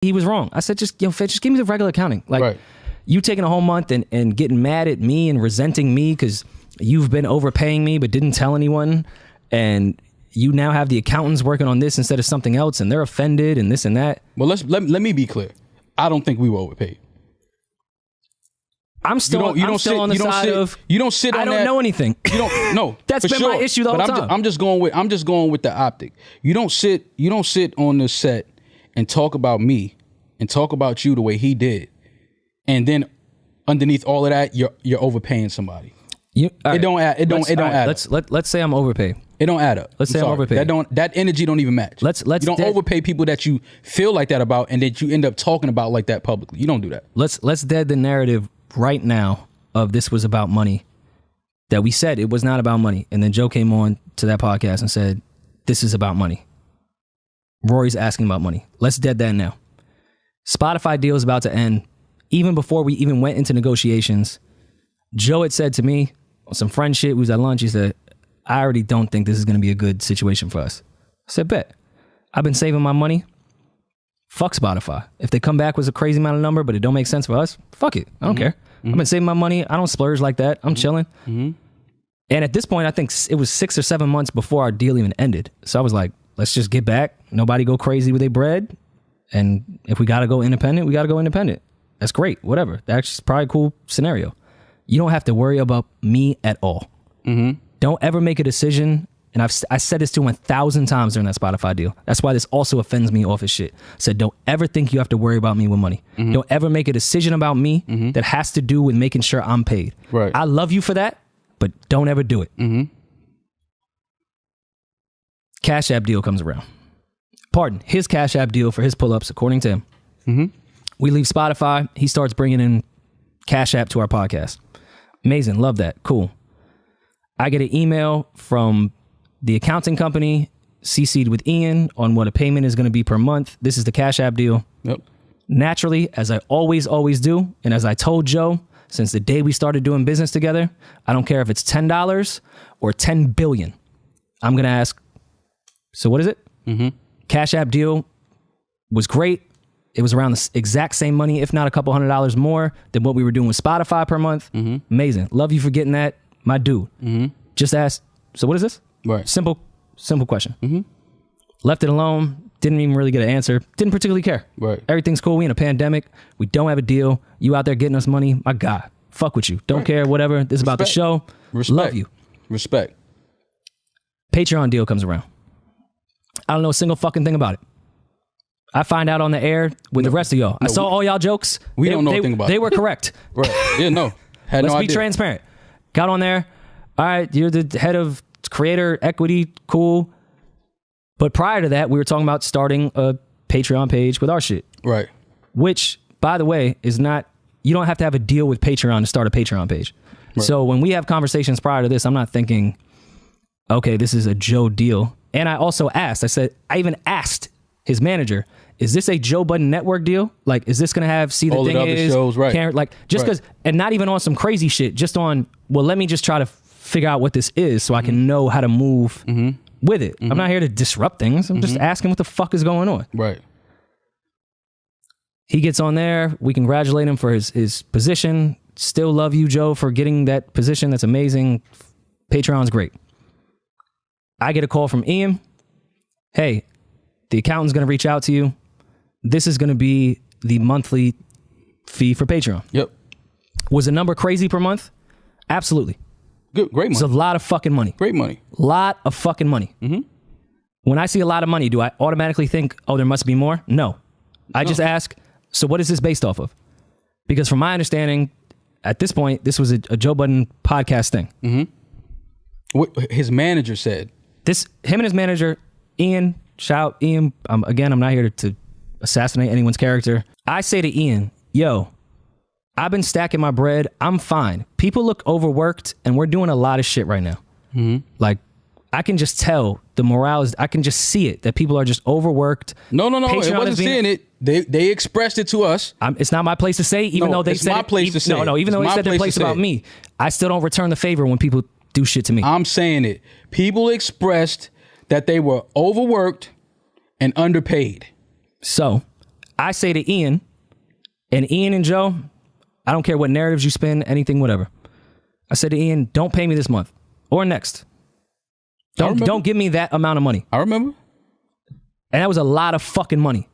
he was wrong. I said, just give me the regular accounting. Like, you taking a whole month and getting mad at me and resenting me because you've been overpaying me but didn't tell anyone, and you now have the accountants working on this instead of something else, and they're offended and this and that. Well, let me be clear. I don't think we were overpaid. I'm still on the side of you don't sit on I don't that, know anything. You don't know. That's been my issue the whole time. I'm just going with the optic. You don't sit on the set and talk about me and talk about you the way he did, and then underneath all of that, you're overpaying somebody. It don't add up. Let's say I'm overpaid. It don't add up. Let's say I'm overpaid. That energy don't even match. You don't overpay people that you feel like that about, and that you end up talking about like that publicly. You don't do that. Let's dead the narrative right now of this was about money, that we said it was not about money, and then Joe came on to that podcast and said this is about money. Rory's asking about money. Let's dead that now. Spotify deal is about to end. Even before we even went into negotiations, Joe had said to me on some friend shit, we was at lunch, he said, I already don't think this is going to be a good situation for us. I said, bet. I've been saving my money. Fuck Spotify. If they come back with a crazy amount of number, but it don't make sense for us, fuck it. I don't care. I've been saving my money. I don't splurge like that. I'm chilling. And at this point, I think it was 6 or 7 months before our deal even ended. So I was like, let's just get back. Nobody go crazy with their bread. And if we got to go independent, we got to go independent. That's great. Whatever. That's probably a cool scenario. You don't have to worry about me at all. Don't ever make a decision. And I said this to him 1,000 times during that Spotify deal. That's why this also offends me off his shit. I said, don't ever think you have to worry about me with money. Don't ever make a decision about me that has to do with making sure I'm paid. Right. I love you for that, but don't ever do it. Cash App deal comes around. Pardon, his Cash App deal for his pull-ups, according to him. We leave Spotify. He starts bringing in Cash App to our podcast. Amazing. Love that. Cool. I get an email from the accounting company, CC'd with Ian, on what a payment is going to be per month. This is the Cash App deal. Naturally, as I always do, and as I told Joe, since the day we started doing business together, I don't care if it's $10 or $10 billion. I'm going to ask, so what is it? Cash App deal was great. It was around the exact same money, if not a couple $100 more than what we were doing with Spotify per month. Amazing. Love you for getting that, my dude. Just ask, so what is this? Right. Simple question. Left it alone. Didn't even really get an answer. Didn't particularly care. Right. Everything's cool. We in a pandemic. We don't have a deal. You out there getting us money. My God. Fuck with you. Don't care. Whatever. This is about the show. Love you. Respect. Patreon deal comes around. I don't know a single fucking thing about it. I find out on the air with the rest of y'all. I saw all y'all jokes. We don't know a thing about it. They were correct. Right. Yeah, no. Had Let's no be idea. transparent. Got on there. All right, you're the head of creator equity. Cool. But prior to that, we were talking about starting a Patreon page with our shit. Right. Which, by the way, is not, you don't have to have a deal with Patreon to start a Patreon page. Right. So when we have conversations prior to this, I'm not thinking, okay, this is a Joe deal. And I also asked, I even asked his manager, is this a Joe Budden Network deal? Like, is this going to have See the all Thing the other Is? Shows, right. Like, just because, and not even on some crazy shit, just on, well, let me just try to figure out what this is so I can know how to move with it. I'm not here to disrupt things. I'm just asking what the fuck is going on. Right. He gets on there. We congratulate him for his position. Still love you, Joe, for getting that position. That's amazing. Patreon's great. I get a call from Ian. Hey, the accountant's going to reach out to you. This is going to be the monthly fee for Patreon. Yep. Was the number crazy per month? Absolutely. Good. Great money. It's a lot of fucking money. Great money. Lot of fucking money. When I see a lot of money, do I automatically think, oh, there must be more? No. I just ask, so what is this based off of? Because from my understanding, at this point, this was a Joe Budden podcast thing. What his manager said. Him and his manager, Ian, shout Ian. Again, I'm not here to assassinate anyone's character. I say to Ian, yo, I've been stacking my bread. I'm fine. People look overworked and we're doing a lot of shit right now. Like, I can just tell the morale is, I can just see it, that people are just overworked. No. Patreon It wasn't seeing it. They expressed it to us. It's not my place to say, even though they said my place to say. No, even though they said their place about me. I still don't return the favor when people do shit to me. I'm saying it. People expressed that they were overworked and underpaid. So I say to Ian and Joe, I don't care what narratives you spin, anything, whatever. I said to Ian, don't pay me this month or next. Don't give me that amount of money. I remember. And that was a lot of fucking money.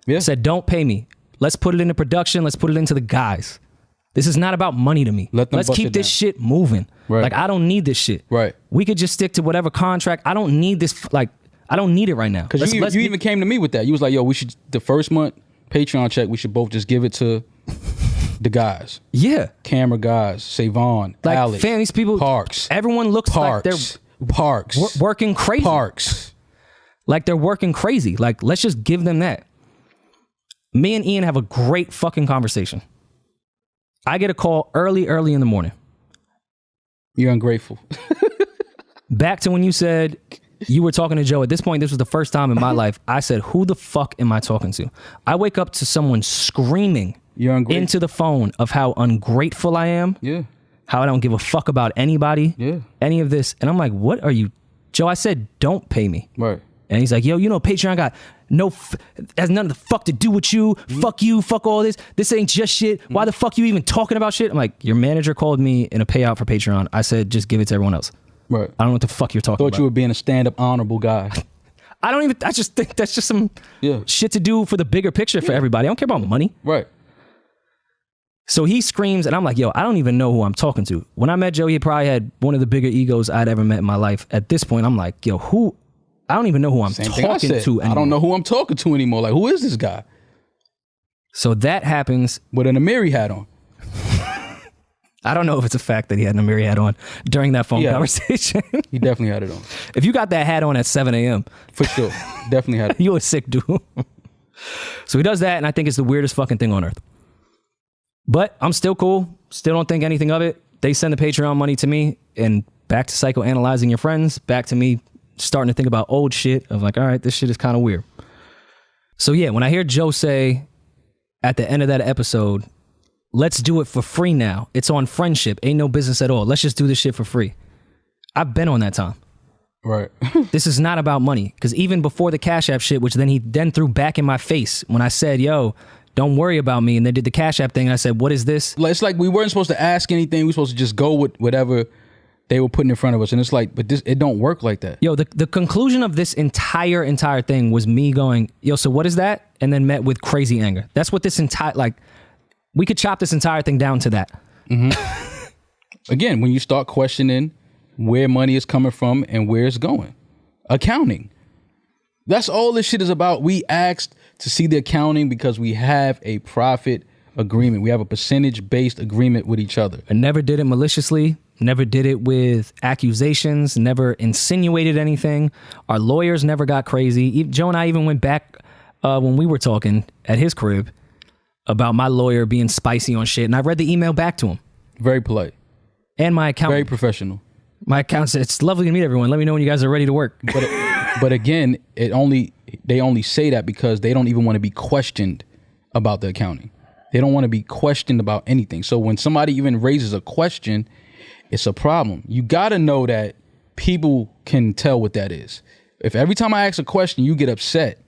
Yeah. I said, don't pay me. Let's put it into production. Let's put it into the guys. This is not about money to me. Let's keep this shit moving. Right. Like, I don't need this shit. Right. We could just stick to whatever contract. I don't need this. Like, I don't need it right now. Because you even came to me with that. You was like, yo, we should, the first month Patreon check, we should both just give it to the guys. Yeah. Camera guys, Savon, like, Alex, fam, these people, Parks. Everyone looks like they're working crazy. Parks. Like, they're working crazy. Like, let's just give them that. Me and Ian have a great fucking conversation. I get a call early in the morning. You're ungrateful. Back to when you said you were talking to Joe. At this point, this was the first time in my life I said, who the fuck am I talking to? I wake up to someone screaming into the phone of how ungrateful I am. Yeah. How I don't give a fuck about anybody. Yeah. Any of this. And I'm like, what are you? Joe, I said, don't pay me. Right. And he's like, yo, you know, Patreon got has nothing to fuck to do with you. Fuck you. Fuck all this. This ain't just shit. Why the fuck you even talking about shit? I'm like, your manager called me in a payout for Patreon. I said, just give it to everyone else. Right. I don't know what the fuck you're talking about. Thought you were being a stand-up honorable guy. I just think that's just some shit to do for the bigger picture for everybody. I don't care about money. Right. So he screams and I'm like, yo, I don't even know who I'm talking to. When I met Joe, he probably had one of the bigger egos I'd ever met in my life. At this point, I'm like, yo, I don't even know who I'm talking to anymore. I don't know who I'm talking to anymore. Like, who is this guy? So that happens. With an Amiri hat on. I don't know if it's a fact that he had an Amiri hat on during that phone conversation. He definitely had it on. If you got that hat on at 7 a.m. For sure. Definitely had it. You a sick dude. So he does that, and I think it's the weirdest fucking thing on earth. But I'm still cool. Still don't think anything of it. They send the Patreon money to me, and back to psychoanalyzing your friends, back to me starting to think about old shit of like, all right, this shit is kind of weird. So yeah, when I hear Joe say at the end of that episode, let's do it for free now. It's on friendship. Ain't no business at all. Let's just do this shit for free. I've been on that time. Right. This is not about money. Because even before the Cash App shit, which then he threw back in my face when I said, yo, don't worry about me. And they did the Cash App thing. And I said, what is this? It's like we weren't supposed to ask anything. We were supposed to just go with whatever they were putting in front of us. And it's like, but it don't work like that. Yo, the conclusion of this entire thing was me going, yo, so what is that? And then met with crazy anger. That's what this we could chop this entire thing down to that. Mm-hmm. Again, when you start questioning where money is coming from and where it's going. Accounting. That's all this shit is about. We asked to see the accounting because we have a profit agreement. We have a percentage-based agreement with each other. I never did it maliciously. Never did it with accusations. Never insinuated anything. Our lawyers never got crazy. Joe and I even went back when we were talking at his crib about my lawyer being spicy on shit. And I read the email back to him. Very polite. And my accountant. Very professional. My accountant said, it's lovely to meet everyone. Let me know when you guys are ready to work. But again, they only say that because they don't even want to be questioned about the accounting. They don't want to be questioned about anything. So when somebody even raises a question, it's a problem. You got to know that people can tell what that is. If every time I ask a question, you get upset,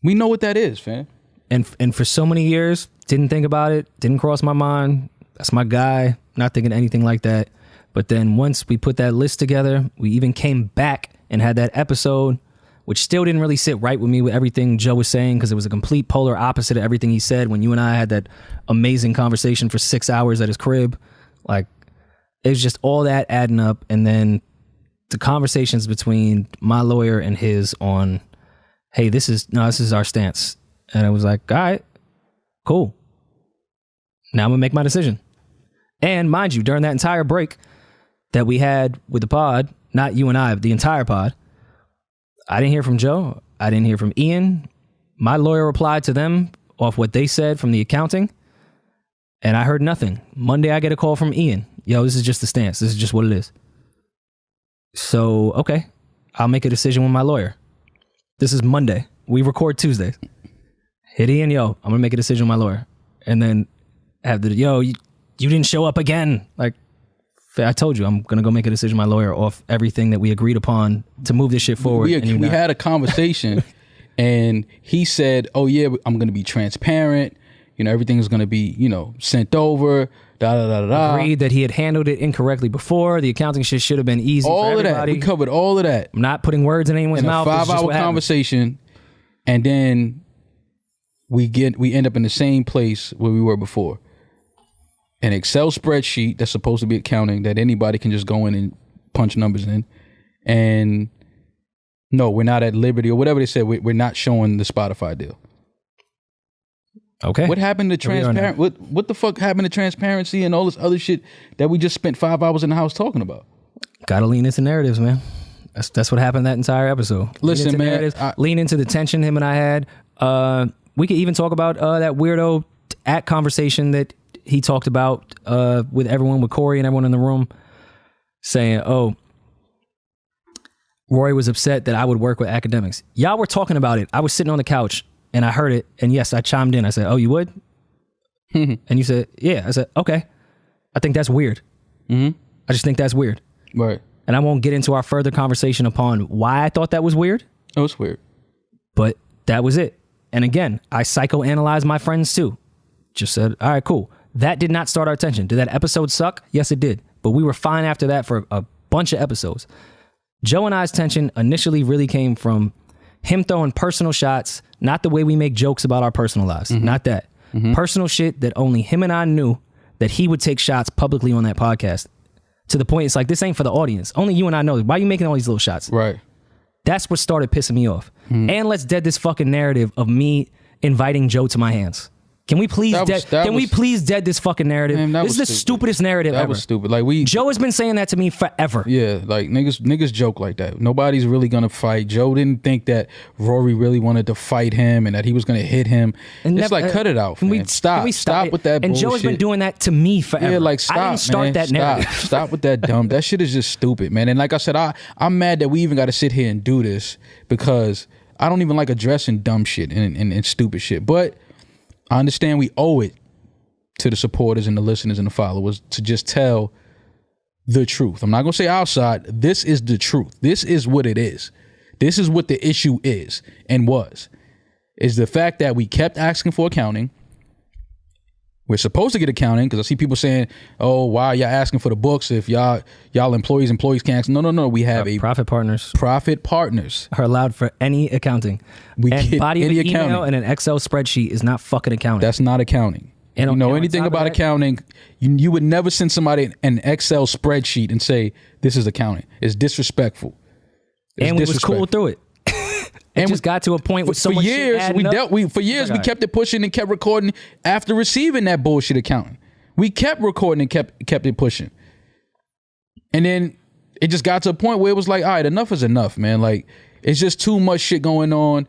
we know what that is, fam. And for so many years, didn't think about it, didn't cross my mind. That's my guy, not thinking anything like that. But then once we put that list together, we even came back and had that episode, which still didn't really sit right with me with everything Joe was saying, because it was a complete polar opposite of everything he said when you and I had that amazing conversation for 6 hours at his crib. Like, it was just all that adding up. And then the conversations between my lawyer and his on, hey, this is our stance. And I was like, all right, cool. Now I'm gonna make my decision. And mind you, during that entire break that we had with the pod, not you and I, but the entire pod, I didn't hear from Joe. I didn't hear from Ian. My lawyer replied to them off what they said from the accounting, and I heard nothing. Monday, I get a call from Ian. Yo, this is just the stance. This is just what it is. So, okay, I'll make a decision with my lawyer. This is Monday. We record Tuesdays. Hit Ian, yo, I'm gonna make a decision with my lawyer. And then have you didn't show up again. Like, I told you, I'm going to go make a decision with my lawyer off everything that we agreed upon to move this shit forward. We had a conversation And he said, oh yeah, I'm going to be transparent. You know, everything is going to be, you know, sent over. Da da da da. Agreed that he had handled it incorrectly before. The accounting shit should have been easy All for of everybody. that. We covered all of that. I'm not putting words in anyone's In a mouth. 5-hour conversation. And then we end up in the same place where we were before. An Excel spreadsheet that's supposed to be accounting that anybody can just go in and punch numbers in. And no, we're not at liberty or whatever they said. We're not showing the Spotify deal. Okay. What happened to transparent? What the fuck happened to transparency and all this other shit that we just spent 5 hours in the house talking about? Gotta lean into narratives, man. That's what happened that entire episode. Listen, man. Lean into the tension him and I had. We could even talk about that weirdo at conversation that he talked about with everyone, with Corey and everyone in the room, saying, oh, Rory was upset that I would work with academics. Y'all were talking about it. I was sitting on the couch and I heard it. And yes, I chimed in. I said, oh, you would? And you said, yeah. I said, okay. I think that's weird. I just think that's weird. Right. And I won't get into our further conversation upon why I thought that was weird. It was weird. But that was it. And again, I psychoanalyzed my friends too. Just said, all right, cool. That did not start our tension. Did that episode suck? Yes, it did. But we were fine after that for a bunch of episodes. Joe and I's tension initially really came from him throwing personal shots, not the way we make jokes about our personal lives. Not that. Personal shit that only him and I knew that he would take shots publicly on that podcast. To the point, it's like, this ain't for the audience. Only you and I know. Why are you making all these little shots? Right. That's what started pissing me off. And let's dead this fucking narrative of me inviting Joe to my hands. Can we please please dead this fucking narrative? Man, this is the stupidest narrative ever. That was stupid. Like Joe has been saying that to me forever. Yeah, like niggas joke like that. Nobody's really gonna fight. Joe didn't think that Rory really wanted to fight him and that he was gonna hit him. And it's like, cut it out, man. Stop with that bullshit. And Joe has been doing that to me forever. Yeah, like, stop, I didn't start man. that narrative. Stop with that dumb. That shit is just stupid, man. And like I said, I'm mad that we even got to sit here and do this because I don't even like addressing dumb shit and stupid shit. But I understand we owe it to the supporters and the listeners and the followers to just tell the truth. I'm not going to say outside. This is the truth. This is what it is. This is what the issue is and was. Is the fact that we kept asking for accounting. We're supposed to get accounting because I see people saying, oh, why are y'all asking for the books if y'all employees can't ask? No. We have profit partners. Profit partners are allowed for any accounting. We get body any of an email and an Excel spreadsheet is not fucking accounting. That's not accounting. And you know anything about accounting, you would never send somebody an Excel spreadsheet and say, this is accounting. It's disrespectful. And we was cool through it. And just got to a point with so much years shit we kept it pushing and kept recording after receiving that bullshit accounting. We kept recording and kept it pushing. And then it just got to a point where it was like, all right, enough is enough, man. Like, it's just too much shit going on.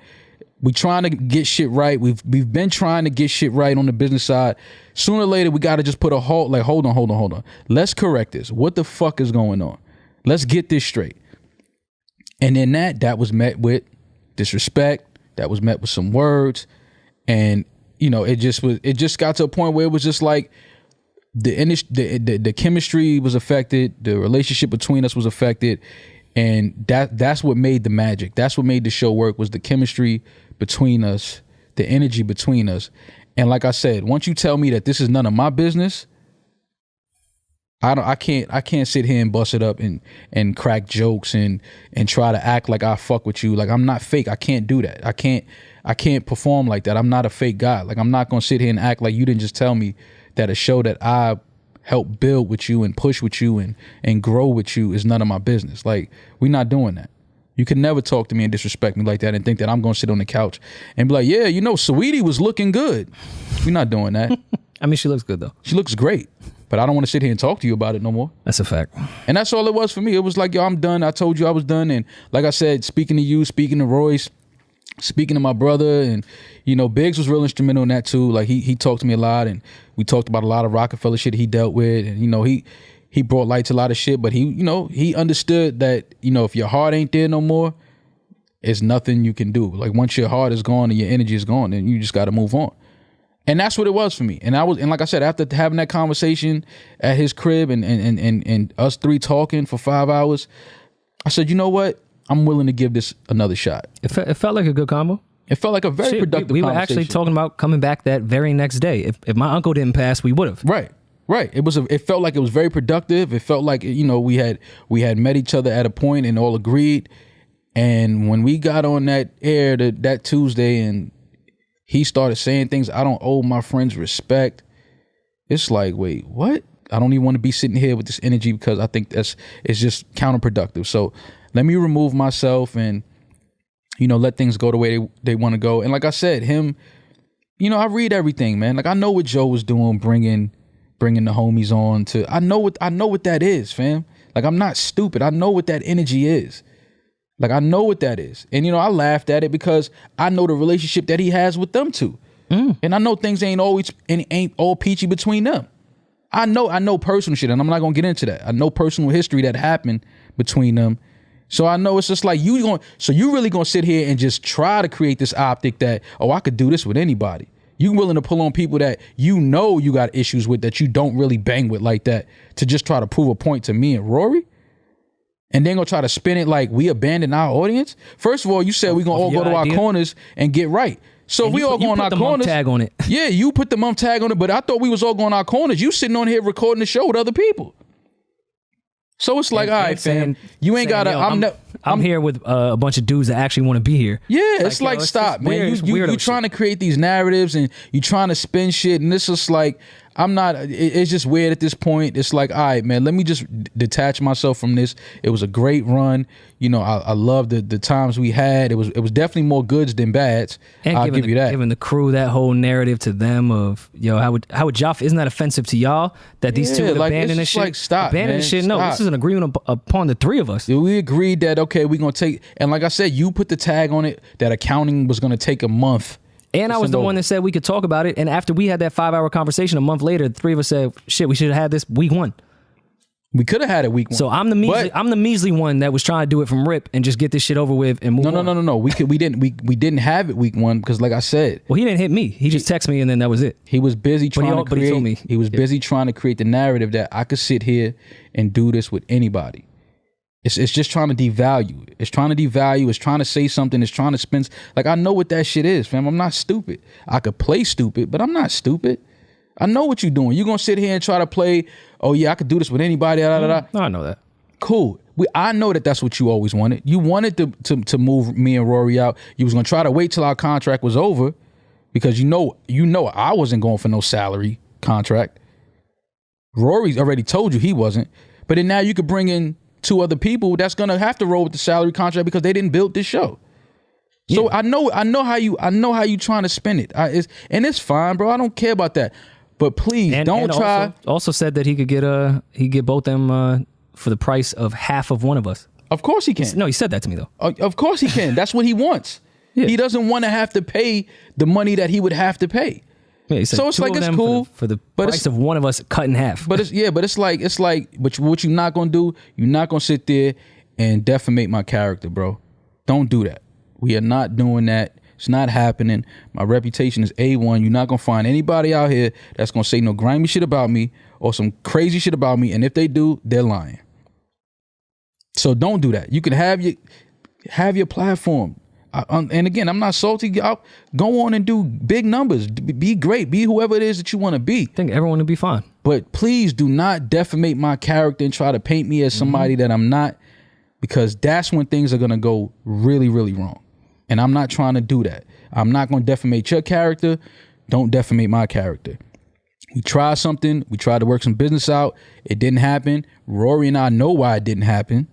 We trying to get shit right. We've been trying to get shit right on the business side. Sooner or later, we got to just put a halt. Like, hold on. Let's correct this. What the fuck is going on? Let's get this straight. And then that was met with disrespect. That was met with some words, and it just got to a point where it was just like the chemistry was affected, the relationship between us was affected, and that's what made the magic. That's what made the show work, was the chemistry between us, the energy between us. And like I said, once you tell me that this is none of my business, I can't sit here and bust it up and crack jokes and try to act like I fuck with you. Like, I'm not fake. I can't do that. I can't perform like that. I'm not a fake guy. Like, I'm not gonna sit here and act like you didn't just tell me that a show that I helped build with you and push with you and grow with you is none of my business. Like, we're not doing that. You can never talk to me and disrespect me like that and think that I'm gonna sit on the couch and be like, yeah, Saweetie was looking good. We're not doing that. I mean, she looks good though. She looks great. But I don't want to sit here and talk to you about it no more. That's a fact. And that's all it was for me. It was like, yo, I'm done. I told you I was done. And like I said, speaking to you, speaking to Royce, speaking to my brother, and, Biggs was real instrumental in that too. Like, he talked to me a lot, and we talked about a lot of Rockefeller shit he dealt with. And, he brought light to a lot of shit, but he understood that, if your heart ain't there no more, it's nothing you can do. Like, once your heart is gone and your energy is gone, then you just got to move on. And that's what it was for me. And like I said, after having that conversation at his crib and us three talking for 5 hours, I said, you know what? I'm willing to give this another shot. It felt like a good combo. It felt like a very productive we were conversation. actually talking about coming back that very next day. If my uncle didn't pass, we would have. Right. It felt like it was very productive. It felt like, you know, we had met each other at a point and all agreed. And when we got on that air that Tuesday and he started saying things, I don't owe my friends respect. It's like, wait, what? I don't even want to be sitting here with this energy because I think it's just counterproductive. So let me remove myself and, you know, let things go the way they want to go. And like I said, him, you know, I read everything, man. Like I know what Joe was doing, bringing the homies on to. I know what that is, fam. Like I'm not stupid. I know what that energy is. Like I know what that is. And you know, I laughed at it because I know the relationship that he has with them two. And I know things ain't all peachy between them. I know personal shit, and I'm not gonna get into that. I know personal history that happened between them. So I know it's just like you really gonna sit here and just try to create this optic that, oh, I could do this with anybody. You willing to pull on people that you know you got issues with that you don't really bang with like that to just try to prove a point to me and Rory? And then gonna try to spin it like we abandoned our audience? First of all, you said we gonna all go to our corners and get right. So if we all go on our corners, tag on it. Yeah, you put the mum tag on it, but I thought we was all going our corners. You sitting on here recording the show with other people. So it's like, all right, fam, you ain't got to. I'm here with a bunch of dudes that actually want to be here. Yeah, it's like stop, man. You trying to create these narratives and you trying to spin shit, and this is like, I'm not. It's just weird at this point. It's like, all right, man, let me just detach myself from this. It was a great run. You know, I love the times we had. It was definitely more goods than bads. And I'll give you that. Giving the crew that whole narrative to them of, yo, how would y'all, isn't that offensive to y'all that these two would abandon this shit? Like, stop, abandon man, this shit. stop. No, this is an agreement upon the three of us. We agreed that, okay, we're going to take, and like I said, you put the tag on it that accounting was going to take a month. And I was the one that said we could talk about it. And after we had that 5-hour conversation a month later, the three of us said, shit, we should have had this week 1. We could have had it week 1. So I'm the measly one that was trying to do it from rip and just get this shit over with and move on. No. We didn't have it week 1 because, like I said, well, he didn't hit me. He just texted me and then that was it. He was busy trying to create. He told me he was busy trying to create the narrative that I could sit here and do this with anybody. It's just trying to devalue it. It's trying to devalue. It's trying to say something. It's trying to spin. Like, I know what that shit is, fam. I'm not stupid. I could play stupid, but I'm not stupid. I know what you're doing. You're going to sit here and try to play, oh, yeah, I could do this with anybody. No, I know that. Cool. I know that that's what you always wanted. You wanted to move me and Rory out. You was going to try to wait till our contract was over because you know I wasn't going for no salary contract. Rory's already told you he wasn't. But then now you could bring in 2 other people that's gonna have to roll with the salary contract because they didn't build this show. So I know how you trying to spin it. It's fine, bro. I don't care about that. But please don't try. Also said that he could get both them for the price of half of one of us. Of course he can. No, he said that to me though. Of course he can. That's what he wants. Yeah. He doesn't want to have to pay the money that he would have to pay. Yeah, so it's like, it's cool for the price of one of us cut in half. But it's like, but what you're not gonna do, you're not gonna sit there and defamate my character, bro. Don't do that. We are not doing that. It's not happening. My reputation is A1. You're not gonna find anybody out here that's gonna say no grimy shit about me or some crazy shit about me. And if they do, they're lying. So don't do that. You can have your platform. And again, I'm not salty. Go on and do big numbers. Be great. Be whoever it is that you want to be. I think everyone would be fine. But please do not defamate my character and try to paint me as somebody that I'm not, because that's when things are going to go really, really wrong. And I'm not trying to do that. I'm not going to defamate your character. Don't defamate my character. We tried something. We tried to work some business out. It didn't happen. Rory and I know why it didn't happen.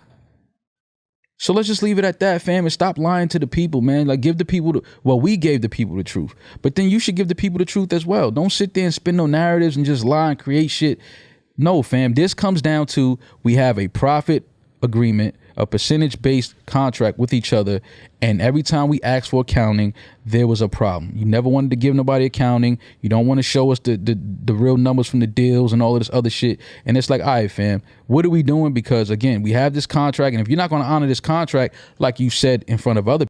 So let's just leave it at that, fam, and stop lying to the people, man. Like, give the people we gave the people the truth. But then you should give the people the truth as well. Don't sit there and spin no narratives and just lie and create shit. No, fam, this comes down to we have a profit agreement, a percentage-based contract with each other, and every time we asked for accounting, there was a problem. You never wanted to give nobody accounting. You don't want to show us the real numbers from the deals and all of this other shit. And it's like, all right, fam, what are we doing? Because, again, we have this contract, and if you're not going to honor this contract, like you said in front of other